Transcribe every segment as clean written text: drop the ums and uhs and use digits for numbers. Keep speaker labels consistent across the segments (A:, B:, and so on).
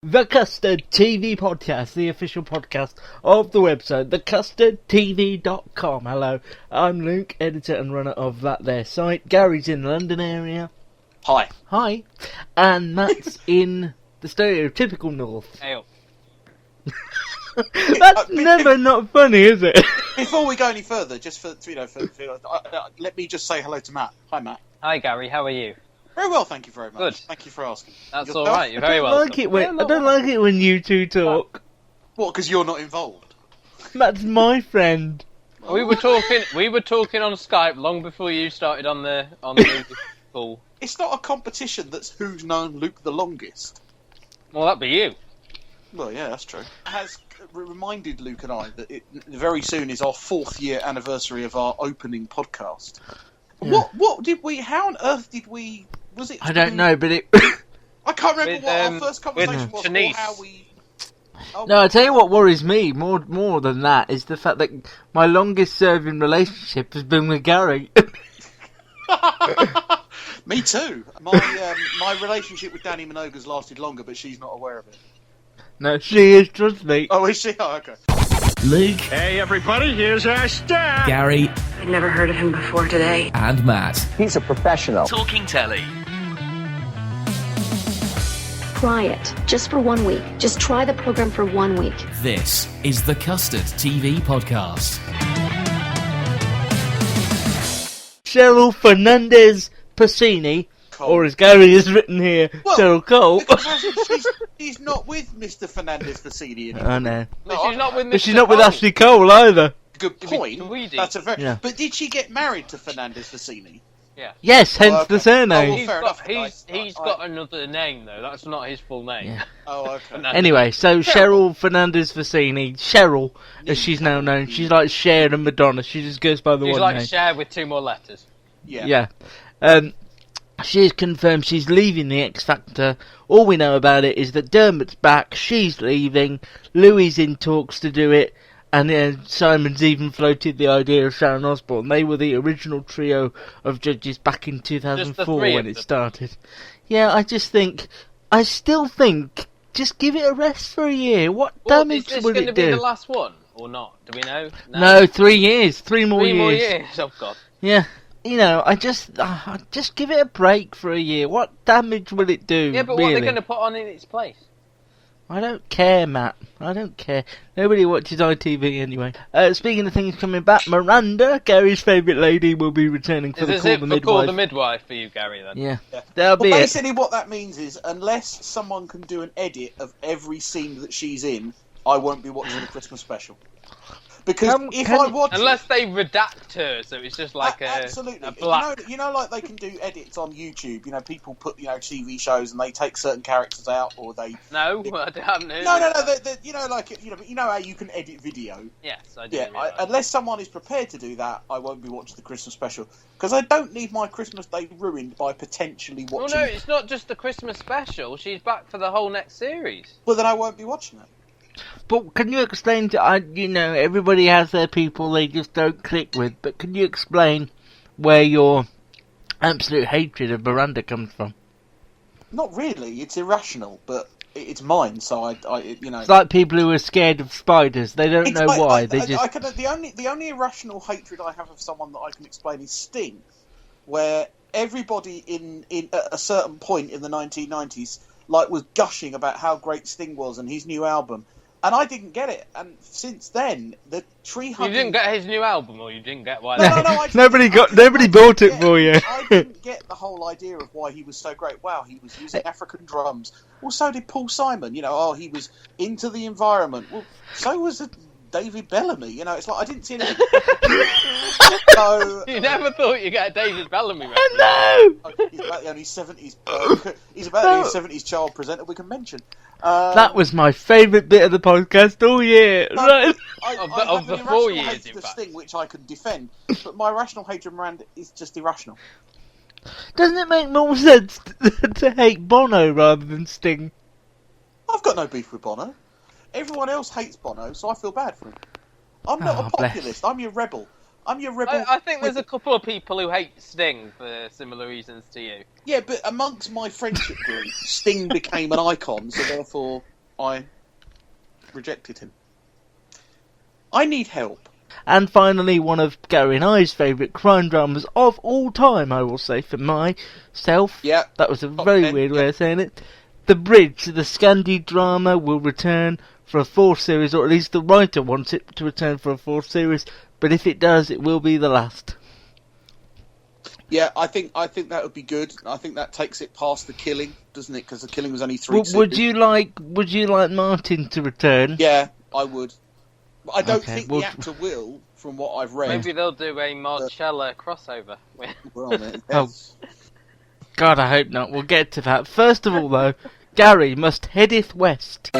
A: The Custard TV Podcast, the official podcast of the website, thecustardtv.com. Hello, I'm Luke, editor and runner of that there site. Gary's in the London area.
B: Hi.
A: Hi. And Matt's in the stereotypical north.
B: Hey.
A: That's never not funny, is it?
B: Before we go any further, just let me just say hello to Matt. Hi, Matt.
C: Hi, Gary. How are you?
B: Very well, thank you very much.
C: Good.
B: Thank you for asking.
C: That's all right. You're very
A: I
C: welcome.
A: don't like it when you two talk.
B: What? Because you're not involved.
A: Matt's my friend.
C: We were talking on Skype long before you started on the call.
B: It's not a competition that's who's known Luke the longest.
C: Well, that'd be you.
B: Well, yeah, that's true. It has reminded Luke and I that very soon is our 4th year anniversary of our opening podcast.
A: Yeah.
B: What did we? How on earth did we? Was it?
A: I don't know, but it...
B: I can't remember what our first conversation was, or how we... Oh.
A: No, I tell you what worries me more than that is the fact that my longest serving relationship has been with Gary.
B: Me too. My relationship with Danny Minogue's lasted longer, but she's not aware of it.
A: No, she is, trust me.
B: Oh, is she? Oh, okay.
D: Luke.
E: Hey everybody, here's our star!
D: Gary.
F: I'd never heard of him before today.
D: And Matt.
G: He's a professional.
D: Talking telly.
H: Try it, just for 1 week. Just try the program for 1 week.
D: This is the Custard TV Podcast.
A: Cheryl Fernandez Pacini,
B: Cole.
A: or as Gary has written here,
B: Well,
A: Cheryl Cole.
B: She's not with Mr. Fernandez Facini anymore.
A: I know.
C: But she's not with.
A: But she's
C: Mr.
A: not with
C: Cole.
A: Ashley Cole either.
B: Good point.
C: Tweedy.
B: That's a very.
A: Yeah.
B: But did she get married to Fernandez Facini?
C: Yeah.
A: Yes, hence
B: okay.
A: the surname.
B: Oh, fair enough.
C: He's got another name though. That's not his full name.
A: Yeah.
B: Oh, okay.
C: No.
A: Anyway, so Cheryl Fernandez Pacini, Cheryl, as she's now known, she's like Cher and Madonna. She just goes by the
C: She's
A: one
C: like
A: name.
C: Cher with 2 more letters.
B: Yeah.
A: Yeah. She's confirmed she's leaving the X Factor. All we know about it is that Dermot's back, she's leaving, Louis in talks to do it, and Simon's even floated the idea of Sharon Osbourne. They were the original trio of judges back in 2004
C: three
A: when
C: of
A: it
C: them.
A: started. Yeah, I still think, just give it a rest for a year. What
C: Well,
A: damage
C: is this
A: would
C: going to
A: it
C: be the
A: do?
C: last one or not? Do we know?
A: No, 3 years. 3 more
C: 3
A: years.
C: more years. Oh God.
A: Yeah. You know, I just give it a break for a year. What damage will it do?
C: Yeah, but
A: really?
C: what are they going to put on in its place?
A: I don't care, Matt. I don't care. Nobody watches ITV anyway. Speaking of things coming back, Miranda, Gary's favourite lady, will be returning for
C: Is
A: the
C: this
A: Call
C: it
A: the
C: for
A: Midwife.
C: Call the Midwife for you, Gary? Then.
A: Yeah,
B: Yeah.
A: that'll be
B: Well,
A: it.
B: basically, what that means is, unless someone can do an edit of every scene that she's in, I won't be watching the Christmas special. Because if I watch
C: Unless they redact her, so it's just like
B: absolutely,
C: a black.
B: you know, like they can do edits on YouTube. You know, people put TV shows and they take certain characters out, or they.
C: No, I haven't heard.
B: No.
C: of
B: You know, like but you know how you can edit video.
C: Yes, I do.
B: Yeah, unless someone is prepared to do that, I won't be watching the Christmas special because I don't need my Christmas day ruined by potentially
C: Well,
B: watching.
C: no, it's not just the Christmas special. She's back for the whole next series.
B: Well, then I won't be watching it.
A: But can you explain to everybody has their people they just don't click with. But can you explain where your absolute hatred of Miranda comes from?
B: Not really. It's irrational, but it's mine. So
A: It's like people who are scared of spiders. They don't know why.
B: The only irrational hatred I have of someone that I can explain is Sting, where everybody in at a certain point in the 1990s was gushing about how great Sting was and his new album, and I didn't get it. And since then, the tree hugging...
C: You didn't get his new album, or you didn't get why?
B: No, I didn't.
A: Nobody bought it for you.
B: I didn't get the whole idea of why he was so great. Wow, he was using African drums. Well, so did Paul Simon. He was into the environment. Well, so was David Bellamy. It's like I didn't see anything. So
C: You never thought you'd get a David Bellamy reference.
A: No!
B: he's about the only 70s. He's about the only 70s child presenter we can mention.
A: That was my favourite bit of the podcast all year. Right.
C: Of the 4 years,
B: hatred
C: in
B: of
C: fact.
B: Sting, which I could defend, but my rational hatred of Miranda is just irrational.
A: Doesn't it make more sense to hate Bono rather than Sting?
B: I've got no beef with Bono. Everyone else hates Bono, so I feel bad for him. I'm not a populist. I'm your rebel.
C: I think there's a couple of people who hate Sting for similar reasons to you.
B: Yeah, but amongst my friendship group, Sting became an icon, so therefore I rejected him. I need help.
A: And finally, one of Gary and I's favourite crime dramas of all time, I will say, for myself.
B: Yeah.
A: That was a
B: Top
A: very
B: 10,
A: weird way of saying it. The Bridge, the Scandi drama, will return for a fourth series, or at least the writer wants it to return for a fourth series, but if it does, it will be the last.
B: Yeah, I think that would be good. I think that takes it past The Killing, doesn't it? Because The Killing was only 3 seasons.
A: Would you like Martin to return?
B: Yeah, I would. I don't
A: Okay,
B: think
A: well,
B: the actor will, from what I've read.
C: Maybe they'll do a Marcella crossover.
B: Well, then,
A: Oh. God, I hope not. We'll get to that. First of all, though, Gary must headeth west.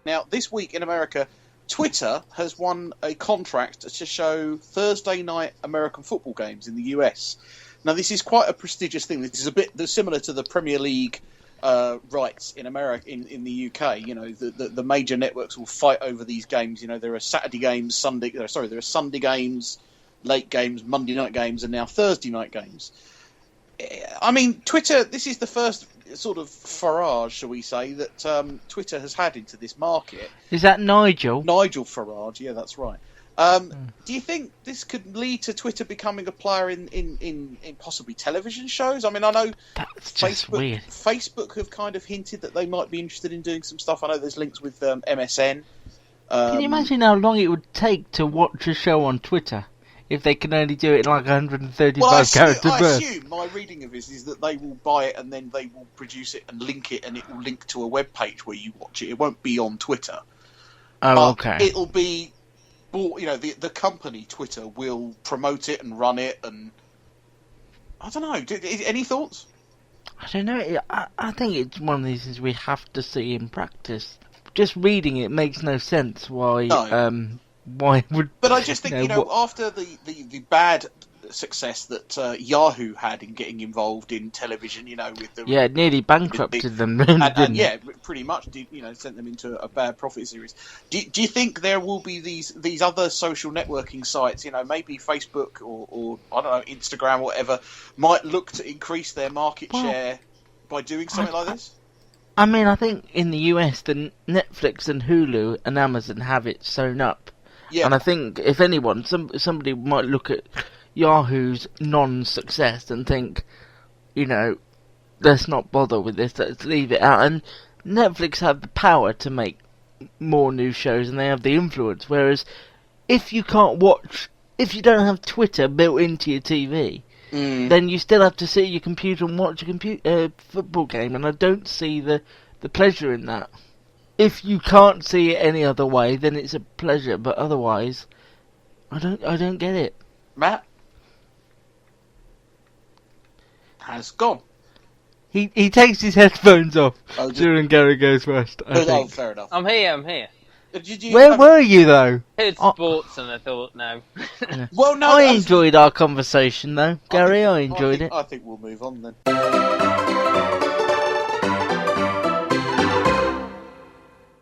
B: Now, this week in America, Twitter has won a contract to show Thursday night American football games in the US. Now, this is quite a prestigious thing. This is a bit similar to the Premier League rights in America, in the UK. You know, the major networks will fight over these games. You know, there are Saturday games, there are Sunday games, late games, Monday night games, and now Thursday night games. I mean, Twitter, this is the first sort of Farage, shall we say, that Twitter has had into this market.
A: Is that Nigel?
B: Nigel Farage, yeah, that's right. Do you think this could lead to Twitter becoming a player in possibly television shows? I mean, I know
A: That's just weird.
B: Facebook have kind of hinted that they might be interested in doing some stuff. I know there's links with MSN.
A: Can you imagine how long it would take to watch a show on Twitter if they can only do it in like 135 character
B: I
A: bursts?
B: assume my reading of this is that they will buy it and then they will produce it and link it, and it will link to a web page where you watch it. It won't be on Twitter.
A: Oh, okay.
B: It'll be, you know, the company Twitter will promote it and run it, and I don't know. Any thoughts?
A: I don't know. I think it's one of these things we have to see in practice. Just reading it makes no sense. Why?
B: No.
A: Why would?
B: But I just think, after the bad success that Yahoo had in getting involved in television, with the
A: it nearly bankrupted them,
B: and pretty much did, sent them into a bad profit series. Do you think there will be these other social networking sites, maybe Facebook or I don't know, Instagram or whatever, might look to increase their market share by doing something like this?
A: I mean, I think in the US, the Netflix and Hulu and Amazon have it sewn up.
B: Yeah.
A: And I think, if anyone, somebody might look at Yahoo's non-success and think, let's not bother with this, let's leave it out. And Netflix have the power to make more new shows, and they have the influence. Whereas, if you don't have Twitter built into your TV, then you still have to sit at your computer and watch a football game, and I don't see the pleasure in that. If you can't see it any other way, then it's a pleasure, but otherwise, I don't get it.
B: Matt has gone.
A: He takes his headphones off during Gary Goes West. I think.
B: Fair enough.
C: I'm here.
A: Where were you though?
C: It's sports, and I thought no.
B: Well, no.
A: I enjoyed our conversation though, Gary. I enjoyed it.
B: I think we'll move on then.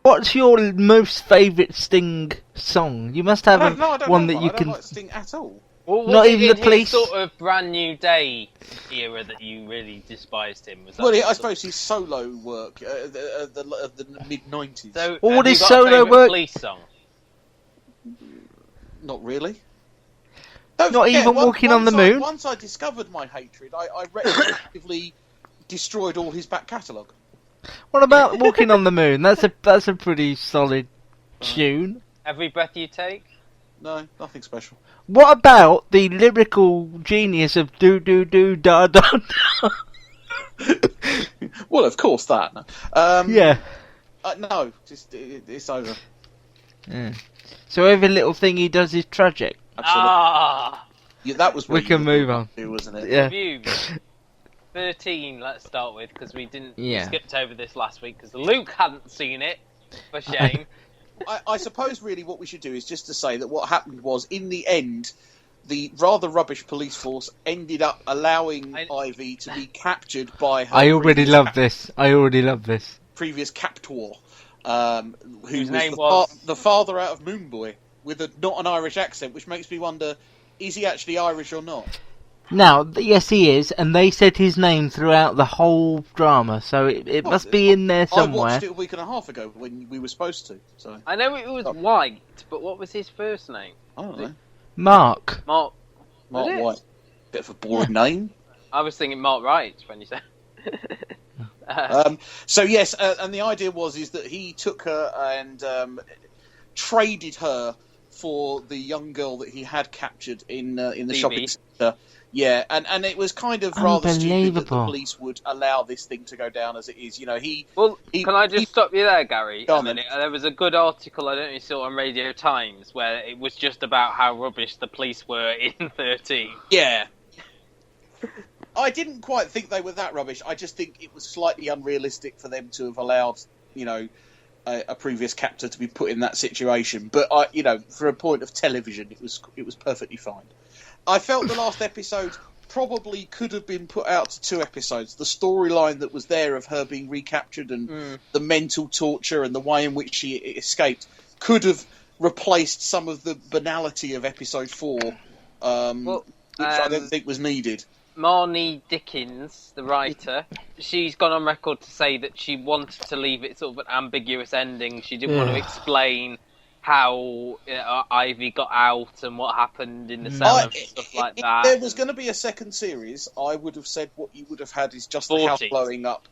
A: What's your most favourite Sting song? You must have one that you
B: I
A: can.
B: don't like Sting at all.
C: Well,
A: Not even the Police?
C: His sort of Brand New Day era that you really despised him. Was that
B: I suppose his solo work, the mid-90s.
C: So,
A: All
C: have
A: his
C: you got a
A: solo
C: favourite
A: work-
C: Police song?
B: Not really.
A: Not even Walking on the Moon?
B: Once I discovered my hatred, I retroactively destroyed all his back catalogue.
A: What about Walking on the Moon? That's a pretty solid tune.
C: Every Breath You Take?
B: No, nothing special.
A: What about the lyrical genius of Do Do Do Da Da Da?
B: Well, of course that.
A: Yeah.
B: No, it's over.
A: Yeah. So every little thing he does is tragic.
C: Ah!
B: Yeah, that was.
A: We can move on,
B: wasn't it?
A: Yeah.
C: Review 13. Let's start with, because we didn't.
A: Yeah.
C: We skipped over this last week because Luke hadn't seen it. For shame.
B: I suppose really what we should do is just to say that what happened was, in the end, the rather rubbish police force ended up allowing Ivy to be captured by her.
A: I already love this.
B: Previous captor,
C: Whose
B: who
C: name
B: was
C: was
B: the father out of Moonboy, with not an Irish accent, which makes me wonder, is he actually Irish or not?
A: Now, yes, he is, and they said his name throughout the whole drama, so it
B: Well,
A: must be in there
B: I
A: somewhere.
B: watched it a week and a half ago when we were supposed to. So
C: I know it was White, but what was his first name?
B: I don't know.
A: Mark.
C: Mark.
B: Mark
C: Was it?
B: White. Bit of a boring name.
C: I was thinking Mark Wright when you said.
B: So yes, and the idea is that he took her and traded her for the young girl that he had captured in the shopping centre. Yeah, and it was kind of rather stupid that the police would allow this thing to go down as it is. You know,
C: can I just stop you there, Gary?
B: Go on,
C: There was a good article, I don't know if you saw it on Radio Times, where it was just about how rubbish the police were in 13.
B: Yeah. I didn't quite think they were that rubbish. I just think it was slightly unrealistic for them to have allowed, you know, a previous captor to be put in that situation. But for a point of television, it was perfectly fine. I felt the last episode probably could have been put out to 2 episodes. The storyline that was there of her being recaptured and the mental torture and the way in which she escaped could have replaced some of the banality of episode 4, which I don't think was needed.
C: Marnie Dickens, the writer, she's gone on record to say that she wanted to leave it sort of an ambiguous ending. She didn't want to explain how Ivy got out and what happened in the cellar and stuff like that.
B: If there was going to be a second series, I would have said what you would have had is just
C: 14.
B: the house blowing up.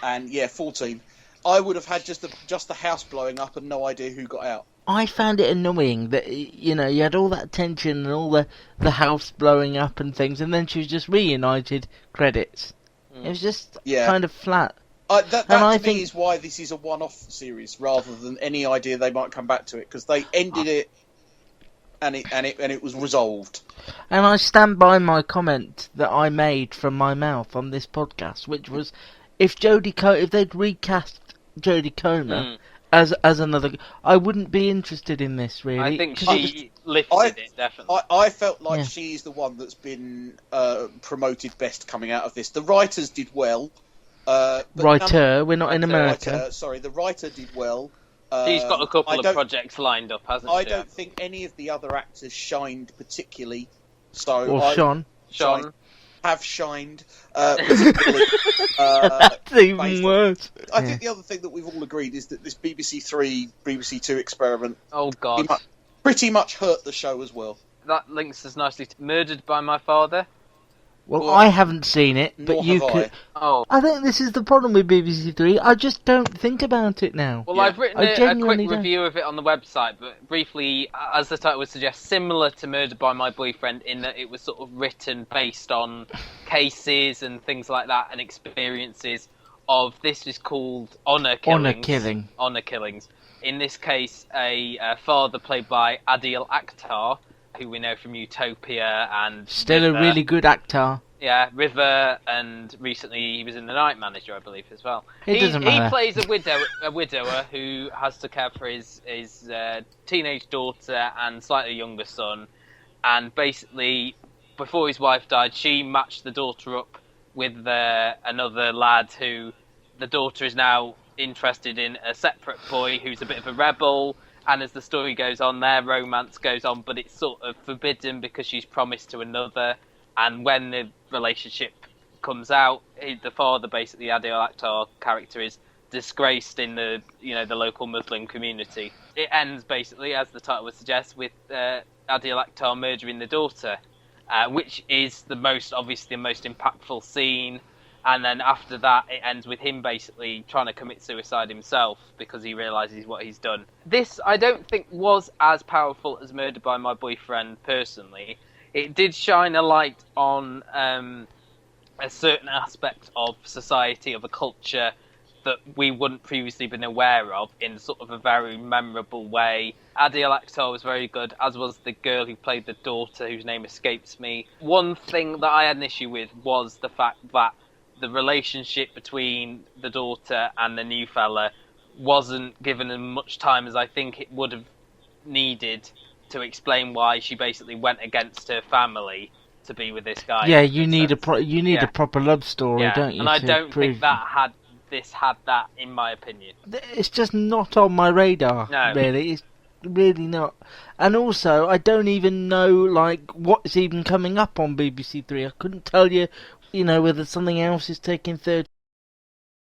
B: And 14. I would have had just the house blowing up and no idea who got out.
A: I found it annoying that, you had all that tension and all the house blowing up and things, and then she was just reunited, credits. It was just kind of flat.
B: That to me is why this is a one-off series, rather than any idea they might come back to it, because they ended it and it was resolved.
A: And I stand by my comment that I made from my mouth on this podcast, which was, if they'd recast Jodie Comer as another, I wouldn't be interested in this, really.
C: I think she lifted it, definitely.
B: I felt like she's the one that's been promoted best coming out of this. The writers did well.
A: We're not in America.
B: The writer did well.
C: She's got a couple of projects lined up, hasn't she?
B: I don't think any of the other actors shined particularly.
A: Sean
B: have shined particularly.
A: That's even worse.
B: I think the other thing that we've all agreed is that this BBC 3, BBC 2 experiment pretty much hurt the show as well.
C: That links us nicely to Murdered by My Father.
A: Well, I haven't seen it, but you could. I think this is the problem with BBC Three. I just don't think about it now.
C: Well, I've written a quick review of it on the website, but briefly, as the title would suggest, similar to Murdered by My Boyfriend in that it was sort of written based on cases and things like that and experiences of, this is called Honour Killings. In this case, a father played by Adil Akhtar, who we know from Utopia and
A: still
C: River.
A: A really good actor.
C: Yeah, River, and recently he was in The Night Manager, I believe, as well.
A: He
C: plays a widower who has to care for his teenage daughter and slightly younger son, and basically, before his wife died, she matched the daughter up with another lad who the daughter is now interested in, a separate boy who's a bit of a rebel. And as the story goes on, their romance goes on, but it's sort of forbidden because she's promised to another. And when the relationship comes out, the father, basically Adil Akhtar character, is disgraced in the local Muslim community. It ends basically, as the title would suggest, with Adil Akhtar murdering the daughter, which is the most impactful scene. And then after that, it ends with him basically trying to commit suicide himself because he realises what he's done. This, I don't think, was as powerful as Murdered by My Boyfriend, personally. It did shine a light on a certain aspect of society, of a culture that we wouldn't previously been aware of in sort of a very memorable way. Adil Akhtar was very good, as was the girl who played the daughter, whose name escapes me. One thing that I had an issue with was the fact that the relationship between the daughter and the new fella wasn't given as much time as I think it would have needed to explain why she basically went against her family to be with this guy.
A: Yeah, you need a proper love story, don't you?
C: And I don't think that had that, in my opinion.
A: It's just not on my radar, really. really not. And also, I don't even know, like, what's even coming up on BBC Three. I couldn't tell you, whether something else is taking third